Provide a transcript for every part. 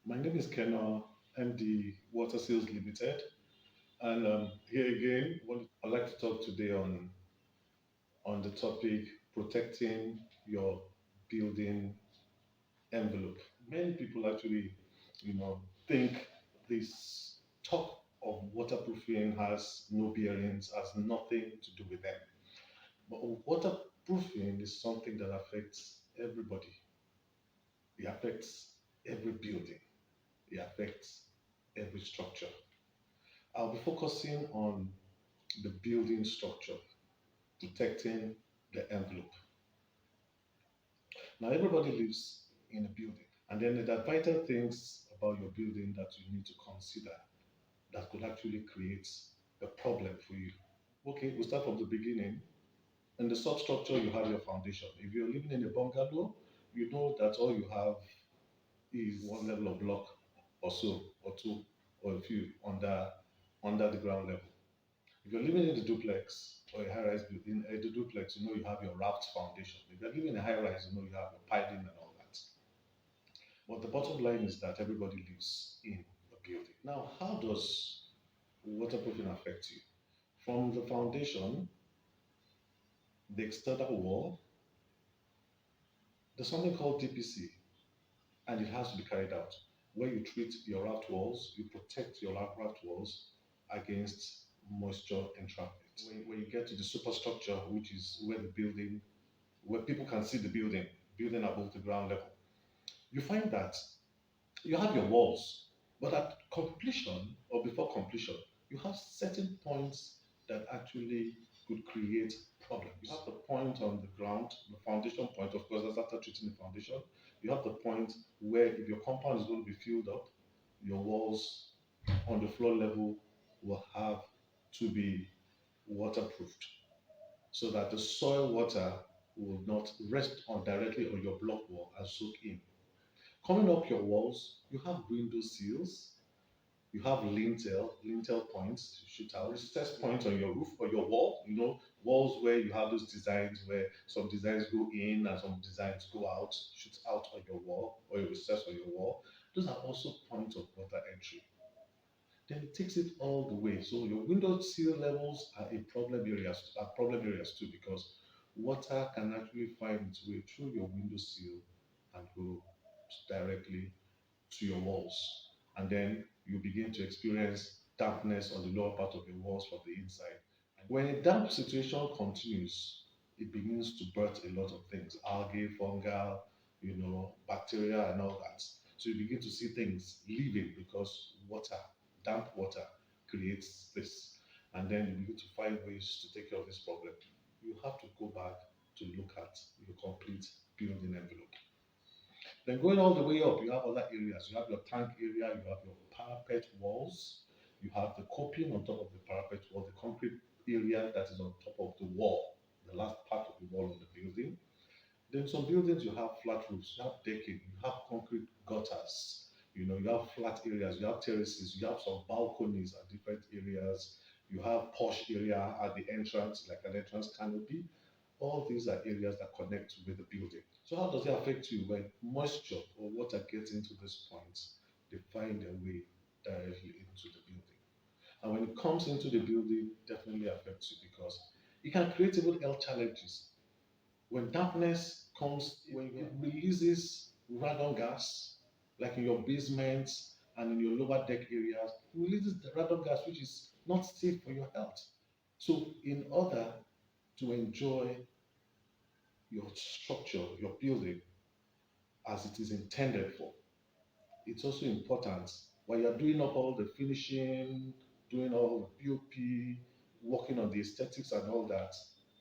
My name is Keno. I'm the Water Sales Limited, and here again, I'd like to talk today on the topic protecting your building envelope. Many people actually, think this talk of waterproofing has no bearings, has nothing to do with them. But waterproofing is something that affects everybody. It affects every building. It affects every structure. I'll be focusing on the building structure, protecting the envelope. Now, everybody lives in a building, and then there are vital things about your building that you need to consider that could actually create a problem for you. Okay, we'll start from the beginning. In the substructure, you have your foundation. If you're living in a bungalow, you know that all you have is one level of block or so, or two, or a few under the ground level. If you're living in the duplex or a high rise building, the duplex, you know you have your raft foundation. If you're living in a high rise, you know you have your piling and all that. But the bottom line is that everybody lives in a building. Now, how does waterproofing affect you? From the foundation, the external wall, there's something called DPC, and it has to be carried out. Where you treat your raft walls, you protect your raft walls against moisture entrapment. When you get to the superstructure, which is where the building, where people can see the building above the ground level, you find that you have your walls, but at completion or before completion, you have certain points that actually could create problems. You have the point on the ground, the foundation point, of course, that's after treating the foundation. You have the point where if your compound is going to be filled up, your walls on the floor level will have to be waterproofed so that the soil water will not rest on directly on your block wall and soak in. Coming up your walls, you have window sills, you have lintel points to shoot out, recess points on your roof or your wall, walls where you have those designs where some designs go in and some designs go out, shoot out on your wall or your recess on your wall. Those are also points of water entry. Then it takes it all the way. So your window sill levels are problem areas too because water can actually find its way through your window sill and go directly to your walls. And then you begin to experience dampness on the lower part of your walls from the inside. When a damp situation continues, it begins to birth a lot of things algae, fungal, bacteria, and all that. So you begin to see things living because damp water, creates this. And then you begin to find ways to take care of this problem. You have to go back to look at your complete building envelope. Then going all the way up, you have other areas. You have your tank area, you have your parapet walls, you have the coping on top of the parapet wall, the concrete area that is on top of the wall, the last part of the wall of the building. Then some buildings you have flat roofs, you have decking, you have concrete gutters, you have flat areas, you have terraces, you have some balconies at different areas, you have porch area at the entrance, like an entrance canopy. All these are areas that connect with the building. So how does it affect you when moisture or water gets into these points? They find their way directly into the building. And when it comes into the building, it definitely affects you because it can create even health challenges. When darkness comes, when it releases radon gas, like in your basements and in your lower deck areas, it releases the radon gas, which is not safe for your health. So, in order to enjoy your structure, your building, as it is intended for, it's also important while you're doing up all the finishing, doing all the POP, working on the aesthetics and all that.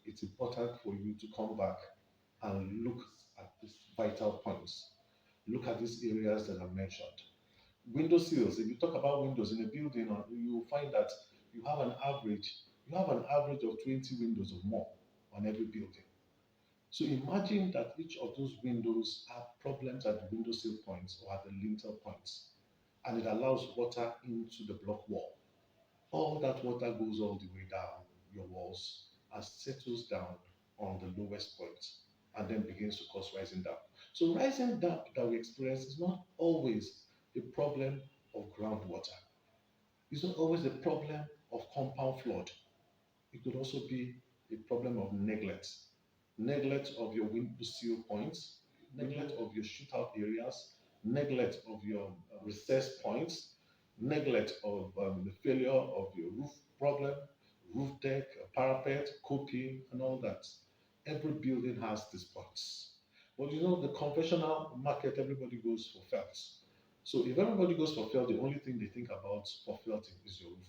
It's important for you to come back and look at these vital points. Look at these areas that I mentioned. Window sills. If you talk about windows in a building, you will find that you have an average of 20 windows or more on every building. So imagine that each of those windows have problems at the window sill points or at the lintel points, and it allows water into the block wall. All that water goes all the way down your walls and settles down on the lowest point and then begins to cause rising damp. So rising damp that we experience is not always a problem of groundwater. It's not always a problem of compound flood. It could also be a problem of neglect. Neglect of your window sill points, neglect of your shootout areas, neglect of your recess points, neglect of the failure of your roof problem, roof deck, parapet, coping, and all that. Every building has these points. But you know, the conventional market, everybody goes for felt. So if everybody goes for felt, the only thing they think about for felting is your roof.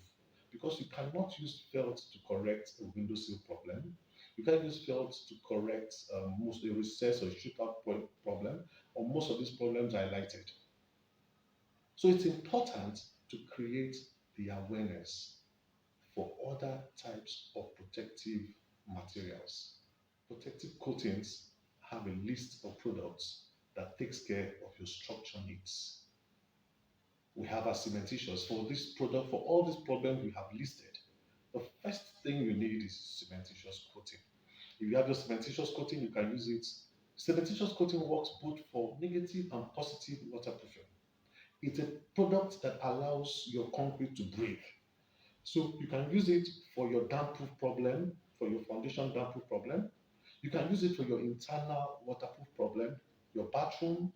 Because you cannot use felt to correct a windowsill problem. You can't use felt to correct most a recess or shootout point problem, or most of these problems are highlighted. So it's important to create the awareness for other types of protective materials. Protective coatings have a list of products that takes care of your structure needs. We have our cementitious for this product, for all these problems we have listed. The first thing you need is cementitious coating. If you have your cementitious coating, you can use it. Cementitious coating works both for negative and positive waterproofing. It's a product that allows your concrete to breathe. So you can use it for your damp proof problem, for your foundation damp proof problem. You can use it for your internal waterproof problem, your bathroom,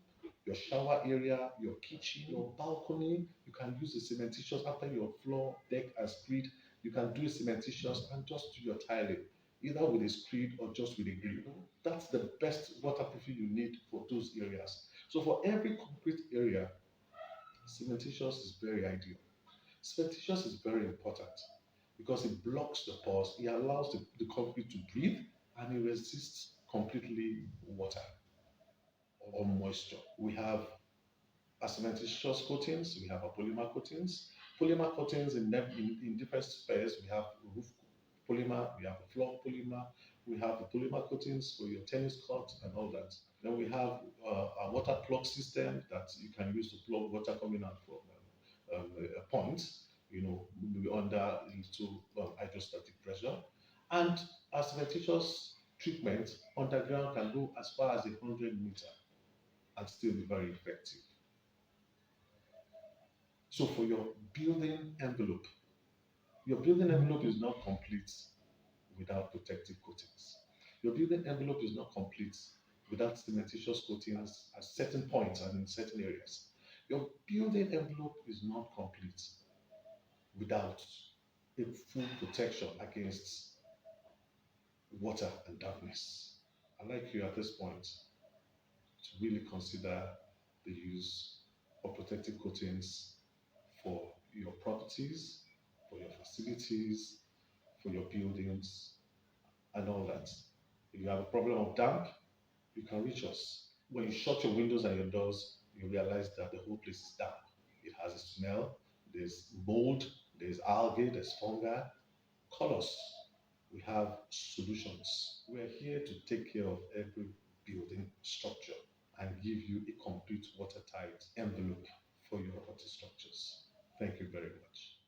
your shower area, your kitchen, your balcony. You can use the cementitious after your floor deck has screed. You can do a cementitious and just do your tiling, either with a screed or just with a grill. That's the best waterproofing you need for those areas. So for every concrete area, cementitious is very ideal. Cementitious is very important because it blocks the pores, it allows the concrete to breathe, and it resists completely water or moisture. We have cementitious coatings, we have polymer coatings. Polymer coatings in different spares, we have roof polymer, we have a floor polymer, we have the polymer coatings for your tennis court and all that. Then we have a water plug system that you can use to plug water coming out from a point, you know, maybe under into hydrostatic pressure. And as cementitious treatment underground can go as far as 100 meters and still be very effective. So for your building envelope is not complete without protective coatings. Your building envelope is not complete without cementitious coatings at certain points and in certain areas. Your building envelope is not complete without a full protection against water and darkness. I'd like you at this point to really consider the use of protective coatings for your properties, for your facilities, for your buildings, and all that. If you have a problem of damp, you can reach us. When you shut your windows and your doors, you realize that the whole place is damp. It has a smell, there's mold, there's algae, there's fungi. Call us. We have solutions. We're here to take care of every building structure and give you a complete watertight envelope for your property structures. Thank you very much.